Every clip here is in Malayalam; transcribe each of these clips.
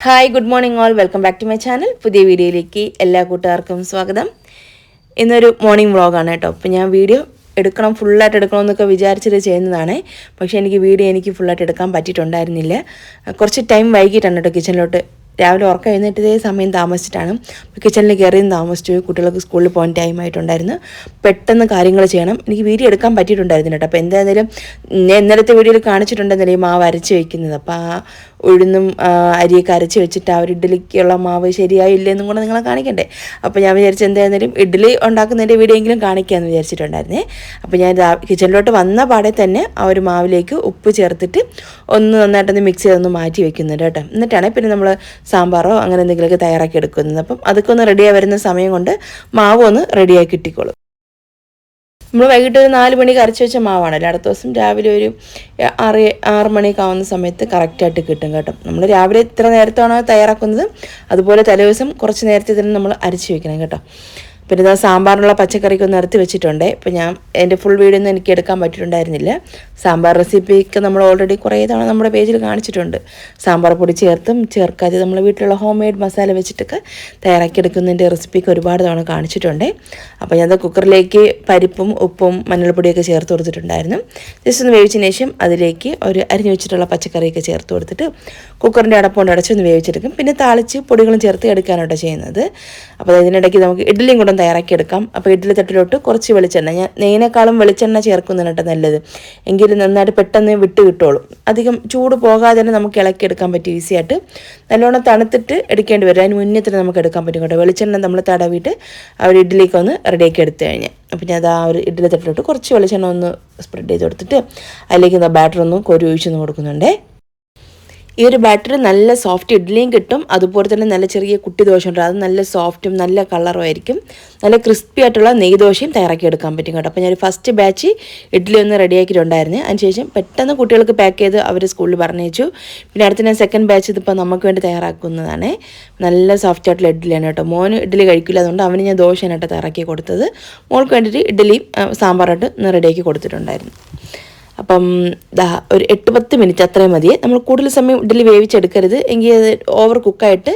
Hi good morning all, welcome back to my channel. പുതിയ വീഡിയോയിലേക്ക് എല്ലാ കൂട്ടുകാർക്കും സ്വാഗതം. ഇന്നൊരു മോർണിംഗ് വ്ളോഗാണ് കേട്ടോ. അപ്പോൾ ഞാൻ വീഡിയോ ഫുള്ളായിട്ട് എടുക്കണമെന്നൊക്കെ വിചാരിച്ചിട്ട് ചെയ്യുന്നതാണ്. പക്ഷേ എനിക്ക് ഫുള്ളായിട്ട് എടുക്കാൻ പറ്റിയിട്ടുണ്ടായിരുന്നില്ല. കുറച്ച് ടൈം വൈകിട്ടാണ് കേട്ടോ കിച്ചണിലോട്ട്. രാവിലെ ഉറക്കം എഴുന്നേറ്റതേ സമയം താമസിച്ചിട്ടാണ്. അപ്പോൾ കിച്ചണിൽ കയറിയും താമസിച്ചു. കുട്ടികൾക്ക് സ്കൂളിൽ പോകാൻ ടൈമായിട്ടുണ്ടായിരുന്നു. പെട്ടെന്ന് കാര്യങ്ങൾ ചെയ്യണം. എനിക്ക് വീഡിയോ എടുക്കാൻ പറ്റിയിട്ടുണ്ടായിരുന്നില്ല കേട്ടോ. അപ്പോൾ എന്തായാലും ഞാൻ ഇന്നലത്തെ വീഡിയോയിൽ കാണിച്ചിട്ടുണ്ടെന്നല്ലേ ഈ മാവ് അരച്ച് വയ്ക്കുന്നത്. അപ്പോൾ ആ ഉഴുന്നും അരിയൊക്കെ അരച്ച് വെച്ചിട്ട് ആ ഒരു ഇഡ്ഡലിക്കുള്ള മാവ് ശരിയായില്ലെന്നും കൂടെ നിങ്ങളെ കാണിക്കണ്ടേ. അപ്പോൾ ഞാൻ വിചാരിച്ചു എന്തായാലും ഇഡ്ഡലി ഉണ്ടാക്കുന്നതിൻ്റെ വീഡിയോ എങ്കിലും കാണിക്കാമെന്ന് വിചാരിച്ചിട്ടുണ്ടായിരുന്നേ. അപ്പോൾ ഞാൻ കിച്ചണിലോട്ട് വന്ന പാടെ തന്നെ ആ ഒരു മാവിലേക്ക് ഉപ്പ് ചേർത്തിട്ട് ഒന്ന് നന്നായിട്ടൊന്ന് മിക്സ് ചെയ്തൊന്ന് മാറ്റി വെക്കുന്നുണ്ട് കേട്ടോ. എന്നിട്ടാണ് പിന്നെ നമ്മൾ സാമ്പാറോ അങ്ങനെ എന്തെങ്കിലുമൊക്കെ തയ്യാറാക്കി എടുക്കുന്നത്. അപ്പം അതൊക്കെ ഒന്ന് റെഡിയായി വരുന്ന സമയം കൊണ്ട് മാവ് ഒന്ന് റെഡിയാക്കി കിട്ടിക്കോളും. നമ്മൾ വൈകിട്ട് ഒരു 4 മണിക്ക് അരച്ച് വെച്ച മാവാണല്ലോ. അടുത്ത ദിവസം രാവിലെ ഒരു 6 മണിയൊക്കെ ആവുന്ന സമയത്ത് കറക്റ്റായിട്ട് കിട്ടും കേട്ടോ. നമ്മൾ രാവിലെ ഇത്ര നേരത്താണോ തയ്യാറാക്കുന്നത് അതുപോലെ തലേദിവസം കുറച്ച് നേരത്തെ തന്നെ നമ്മൾ അരച്ച് വെക്കണം കേട്ടോ. പിന്നെ ഇതാ സാമ്പാറിനുള്ള പച്ചക്കറിക്ക് ഒന്ന് നിരത്തി വെച്ചിട്ടുണ്ട്. ഇപ്പോൾ ഞാൻ എൻ്റെ ഫുൾ വീഡിയോ ഒന്നും എനിക്ക് എടുക്കാൻ പറ്റിയിട്ടുണ്ടായിരുന്നില്ല. സാമ്പാർ റെസിപ്പിയൊക്കെ നമ്മൾ ഓൾറെഡി കുറേ തവണ നമ്മുടെ പേജിൽ കാണിച്ചിട്ടുണ്ട്. സാമ്പാർ പൊടി ചേർത്തും ചേർക്കാതെ നമ്മൾ വീട്ടിലുള്ള ഹോം മെയ്ഡ് മസാല വെച്ചിട്ടൊക്കെ തയ്യാറാക്കിയെടുക്കുന്നതിൻ്റെ റെസിപ്പിയൊക്കെ ഒരുപാട് തവണ കാണിച്ചിട്ടുണ്ട്. അപ്പോൾ ഞാൻ കുക്കറിലേക്ക് പരിപ്പും ഉപ്പും മഞ്ഞൾപ്പൊടിയൊക്കെ ചേർത്ത് കൊടുത്തിട്ടുണ്ടായിരുന്നു. ജസ്റ്റ് ഒന്ന് വേവിച്ചതിന് ശേഷം അതിലേക്ക് ഒരു അരിഞ്ഞു വെച്ചിട്ടുള്ള പച്ചക്കറിയൊക്കെ ചേർത്ത് കൊടുത്തിട്ട് കുക്കറിൻ്റെ അടപ്പുകൊണ്ട് അടച്ചൊന്ന് വേവിച്ചെടുക്കും. പിന്നെ താളിച്ച് പൊടികളും ചേർത്ത് എടുക്കാനാട്ടോ ചെയ്യുന്നത്. അപ്പോൾ ഇതിനിടയ്ക്ക് നമുക്ക് ഇഡ്ഡലിയും കൂടെ തയ്യാറാക്കിയെടുക്കാം. അപ്പോൾ ഇഡ്ഡലി തട്ടിലോട്ട് കുറച്ച് വെളിച്ചെണ്ണ, ഞാൻ നെയ്യിനേക്കാളും വെളിച്ചെണ്ണ ചേർക്കുന്നതാണ് കേട്ടോ നല്ലത്. എങ്കിലും നന്നായിട്ട് പെട്ടെന്ന് വിട്ട് കിട്ടുള്ളൂ. അധികം ചൂട് പോകാതെ തന്നെ നമുക്ക് ഇളക്കിയെടുക്കാൻ പറ്റും ഈസിയായിട്ട്. നല്ലോണം തണുത്തിട്ട് എടുക്കേണ്ടി വരും. അതിന് മുന്നേ തന്നെ നമുക്ക് എടുക്കാൻ പറ്റും കേട്ടോ. വെളിച്ചെണ്ണ നമ്മൾ തടവിയിട്ട് ആ ഒരു ഇഡ്ഡലിക്ക് ഒന്ന് റെഡിയാക്കി എടുത്തു കഴിഞ്ഞാൽ അപ്പോൾ ഞാൻ അത് ആ ഒരു ഇഡ്ഡലി തട്ടിലോട്ട് കുറച്ച് വെളിച്ചെണ്ണ ഒന്ന് സ്പ്രെഡ് ചെയ്ത് കൊടുത്തിട്ട് അതിലേക്ക് ബാറ്റർ ഒന്ന് കോരി ഒഴിച്ചൊന്ന് കൊടുക്കുന്നുണ്ടേ. ഈ ഒരു ബാറ്റർ നല്ല സോഫ്റ്റ് ഇഡ്ഡലിയും കിട്ടും, അതുപോലെ തന്നെ നല്ല ചെറിയ കുട്ടി ദോശ ഉണ്ട്, അത് നല്ല സോഫ്റ്റും നല്ല കളറും ആയിരിക്കും. നല്ല ക്രിസ്പി ആയിട്ടുള്ള നെയ് ദോശയും തയ്യാറാക്കി എടുക്കാൻ പറ്റും കേട്ടോ. അപ്പോൾ ഞാൻ ഫസ്റ്റ് ബാച്ച് ഇഡ്ഡലി ഒന്ന് റെഡിയാക്കിയിട്ടുണ്ടായിരുന്നു. അതിനുശേഷം പെട്ടെന്ന് കുട്ടികൾക്ക് പാക്ക് ചെയ്ത് അവർ സ്കൂളിൽ പറഞ്ഞയച്ചു. പിന്നെ അടുത്ത ഞാൻ സെക്കൻഡ് ബാച്ച് ഇതിപ്പോൾ നമുക്ക് വേണ്ടി തയ്യാറാക്കുന്നതാണ്. നല്ല സോഫ്റ്റ് ആയിട്ടുള്ള ഇഡ്ഡലിയാണ് കേട്ടോ. മോന് ഇഡ്ഡലി കഴിക്കില്ല, അതുകൊണ്ട് അവന് ഞാൻ ദോശയായിട്ട് തയ്യാറാക്കി കൊടുത്തത്. മോൾക്ക് വേണ്ടിയിട്ട് ഇഡ്ഡലിയും സാമ്പാറായിട്ട് ഒന്ന് റെഡിയാക്കി കൊടുത്തിട്ടുണ്ടായിരുന്നു. അപ്പം ഒരു 8-10 മിനിറ്റ് അത്രയും മതിയെ. നമ്മൾ കൂടുതൽ സമയം ഇഡ്ഡലി വേവിച്ചെടുക്കരുത്, എങ്കിൽ അത് ഓവർ കുക്കായിട്ട്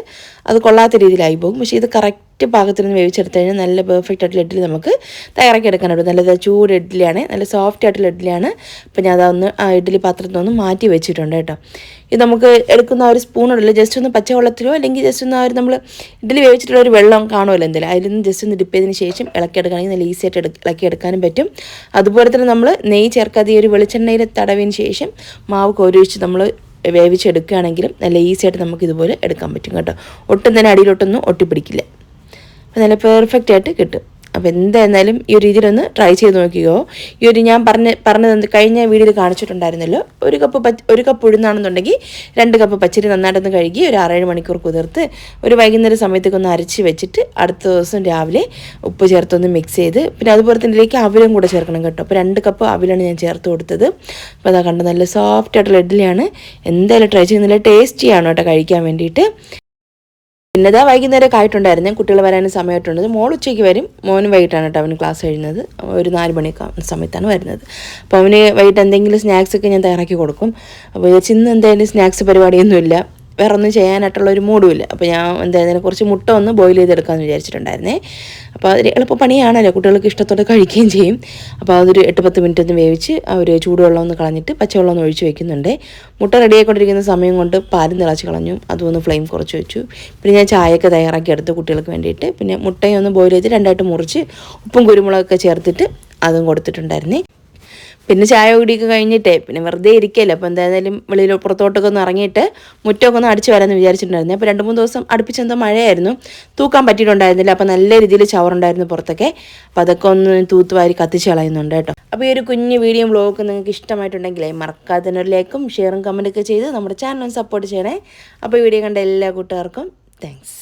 അത് കൊള്ളാത്ത രീതിയിലായി പോകും. പക്ഷേ ഇത് കറക്റ്റ് പാകത്തിൽ നിന്ന് വേവിച്ചെടുത്ത് കഴിഞ്ഞാൽ നല്ല പെർഫെക്റ്റ് ആയിട്ടുള്ള ഇഡ്ഡലി നമുക്ക് തയ്യാറാക്കി എടുക്കാനുണ്ട്. നല്ല ചൂട് ഇഡ്ഡലിയാണ്, നല്ല സോഫ്റ്റ് ആയിട്ടുള്ള ഇഡ്ഡലിയാണ്. അപ്പം ഞാൻ അതൊന്ന് ആ ഇഡ്ഡലി പാത്രത്തിൽ നിന്ന് മാറ്റി വെച്ചിട്ടുണ്ട് കേട്ടോ. ഇത് നമുക്ക് എടുക്കുന്ന ഒരു സ്പൂണുണ്ടല്ലോ, ജസ്റ്റ് ഒന്ന് പച്ചവെള്ളത്തിലോ അല്ലെങ്കിൽ ജസ്റ്റ് ഒന്ന് നമ്മൾ ഇഡ്ഡലി വേവിച്ചിട്ടുള്ള ഒരു വെള്ളം കാണുമല്ലോ എന്തെങ്കിലും, അതിൽ നിന്ന് ജസ്റ്റ് ഒന്ന് ഡിപ്പ് ചെയ്തതിന് ശേഷം ഇളക്കിയെടുക്കുകയാണെങ്കിൽ നല്ല ഈസി ആയിട്ട് ഇളക്കിയെടുക്കാനും പറ്റും. അതുപോലെ തന്നെ നമ്മൾ നെയ്യ് ചേർക്കാതെ ഒരു വെളിച്ചെണ്ണയിൽ തടവിന് ശേഷം മാവ് കോരിവെച്ച് നമ്മൾ വേവിച്ചെടുക്കുകയാണെങ്കിലും നല്ല ഈസി ആയിട്ട് നമുക്ക് ഇതുപോലെ എടുക്കാൻ പറ്റും കേട്ടോ. ഒട്ടും തന്നെ അടിയിലോട്ടൊന്നും ഒട്ടിപ്പിടിക്കില്ല. അപ്പോൾ നല്ല പെർഫെക്റ്റ് ആയിട്ട് കിട്ടും. അപ്പോൾ എന്തായിരുന്നാലും ഈ ഒരു രീതിയിലൊന്ന് ട്രൈ ചെയ്ത് നോക്കിയോ. ഈ ഒരു ഞാൻ പറഞ്ഞത് കഴിഞ്ഞ വീഡിയോയിൽ കാണിച്ചിട്ടുണ്ടായിരുന്നല്ലോ, ഒരു കപ്പ് ഉഴുന്നാണെന്നുണ്ടെങ്കിൽ 2 കപ്പ് പച്ചരി നന്നായിട്ടൊന്ന് കഴുകി ഒരു 6-7 മണിക്കൂർ കുതിർത്ത് ഒരു വൈകുന്നേരം സമയത്തേക്കൊന്ന് അരച്ച് വെച്ചിട്ട് അടുത്ത ദിവസം രാവിലെ ഉപ്പ് ചേർത്തൊന്ന് മിക്സ് ചെയ്ത്, പിന്നെ അതുപോലെ തന്നെ ഇതിലേക്ക് അവിലും കൂടെ ചേർക്കണം കേട്ടോ. അപ്പോൾ 2 കപ്പ് അവിലാണ് ഞാൻ ചേർത്ത് കൊടുത്തത്. അപ്പോൾ അതാ കണ്ട നല്ല സോഫ്റ്റ് ആയിട്ടുള്ള ഇഡ്ഡലിയാണ്. എന്തായാലും ട്രൈ ചെയ്ത് നല്ല ടേസ്റ്റിയാണ് കേട്ടോ കഴിക്കാൻ വേണ്ടിയിട്ട്. പിന്നെ ഇതാ വൈകുന്നേരമൊക്കെ ആയിട്ടുണ്ടായിരുന്നു, കുട്ടികൾ വരാനും സമയമായിട്ടുണ്ട്. മോൾ ഉച്ചയ്ക്ക് വരും, മോനും വൈകിട്ടാണ് കേട്ടോ അവന് ക്ലാസ് കഴിയുന്നത്. ഒരു 4 മണിയൊക്കെ സമയത്താണ് വരുന്നത്. അപ്പോൾ അവന് വൈകിട്ട് എന്തെങ്കിലും സ്നാക്സൊക്കെ ഞാൻ തയ്യാറാക്കി കൊടുക്കും. അപ്പോൾ ഇന്ന് എന്തായാലും സ്നാക്സ് പരിപാടിയൊന്നുമില്ല, വേറെ ഒന്നും ചെയ്യാനായിട്ടുള്ള ഒരു മൂഡുമില്ല. അപ്പോൾ ഞാൻ എന്തായാലും കുറച്ച് മുട്ട ഒന്ന് ബോയിൽ ചെയ്തെടുക്കാമെന്ന് വിചാരിച്ചിട്ടുണ്ടായിരുന്നേ. അപ്പോൾ അതൊരു എളുപ്പ പണിയാണല്ലോ, കുട്ടികൾക്ക് ഇഷ്ടത്തോടെ കഴിക്കുകയും ചെയ്യും. അപ്പോൾ അതൊരു 8-10 മിനിറ്റ് ഒന്ന് വേവിച്ച് ആ ഒരു ചൂടുവെള്ളം ഒന്ന് കളഞ്ഞിട്ട് പച്ചവെള്ളം ഒന്ന് ഒഴിച്ച് വെക്കുന്നുണ്ട്. മുട്ട റെഡിയായിക്കൊണ്ടിരിക്കുന്ന സമയം കൊണ്ട് പാലും തിളച്ച് കളഞ്ഞു, അതൊന്ന് ഫ്ലെയിം കുറച്ച് വെച്ചു. പിന്നെ ഞാൻ ചായയൊക്കെ തയ്യാറാക്കി എടുത്തു കുട്ടികൾക്ക് വേണ്ടിയിട്ട്. പിന്നെ മുട്ടയും ഒന്ന് ബോയിൽ ചെയ്ത് 2ആയിട്ട് മുറിച്ച് ഉപ്പും കുരുമുളകൊക്കെ ചേർത്തിട്ട് അതും കൊടുത്തിട്ടുണ്ടായിരുന്നേ. പിന്നെ ചായ കുടിയൊക്കെ കഴിഞ്ഞിട്ടേ പിന്നെ വെറുതെ ഇരിക്കല്ലോ. അപ്പോൾ എന്തായാലും വെളിയിൽ പുറത്തോട്ടൊക്കെ ഒന്ന് ഇറങ്ങിയിട്ട് മുറ്റമൊക്കെ ഒന്ന് അടിച്ച് വരാമെന്ന് വിചാരിച്ചിട്ടുണ്ടായിരുന്നു. അപ്പോൾ 2-3 ദിവസം അടുപ്പിച്ചെന്തോ മഴയായിരുന്നു, തൂക്കാൻ പറ്റിയിട്ടുണ്ടായിരുന്നില്ല. അപ്പോൾ നല്ല രീതിയിൽ ചവറുണ്ടായിരുന്നു പുറത്തൊക്കെ. അപ്പോൾ അതൊക്കെ ഒന്ന് തൂത്തുവാരി കത്തിച്ച് കളയുന്നുണ്ട് കേട്ടോ. അപ്പോൾ ഈ ഒരു കുഞ്ഞു വീഡിയോ വ്ലോഗൊക്കെ നിങ്ങൾക്ക് ഇഷ്ടമായിട്ടുണ്ടെങ്കിലേ മറക്കാതെ തന്നെ ഒരു ലൈക്കും ഷെയറും കമൻറ്റൊക്കെ ചെയ്ത് നമ്മുടെ ചാനൽ ഒന്ന് സപ്പോർട്ട് ചെയ്യണേ. അപ്പോൾ ഈ വീഡിയോ കണ്ട എല്ലാ കൂട്ടുകാർക്കും താങ്ക്സ്.